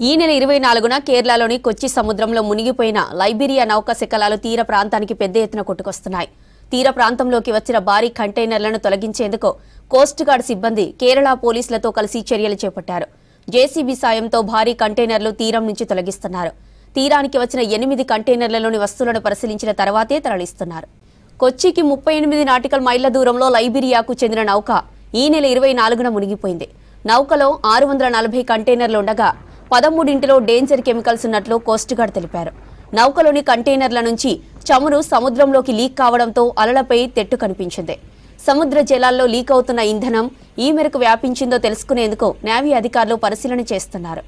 ఈ నెల 24న కేరళలోని కొచ్చి సముద్రంలో మునిగిపోయిన లైబీరియా నౌక శకలాలు తీర ప్రాంతానికి పెద్ద ఎత్తున కొట్టుకొస్తున్నాయి. తీర ప్రాంతంలోకి వచ్చిన భారీ కంటైనర్లను తొలగించేందుకు కోస్ట్ గార్డ్ సిబ్బంది కేరళ పోలీసులతో కలిసి చర్యలు చేపట్టారు. జేసీబీ సాయంతో భారీ కంటైనర్లు తీరం నుంచి తొలగిస్తున్నారు. తీరానికి వచ్చిన 8 కంటైనర్లలోని వస్తువులను పరిశీలించిన తర్వాతే తరలిస్తున్నారు. కొచ్చికి 38 నాటికల్ మైళ్ల దూరంలో లైబీరియాకు చెందిన నౌక ఈ నెల 24న మునిగిపోయింది. నౌకలో 640 కంటైనర్లు ఉండగా 13 డేంజర్ కెమికల్స్ ఉన్నట్లు కోస్ట్ గార్డ్ తెలిపారు. నౌకలోని కంటైనర్ల నుంచి చమురు సముద్రంలోకి లీక్ కావడంతో అలలపై తెట్టు కనిపించింది. సముద్ర జలాల్లో లీక్ అవుతున్న ఇంధనం ఈ మేరకు వ్యాపించిందో తెలుసుకునేందుకు నేవీ అధికారులు పరిశీలన చేస్తున్నారు.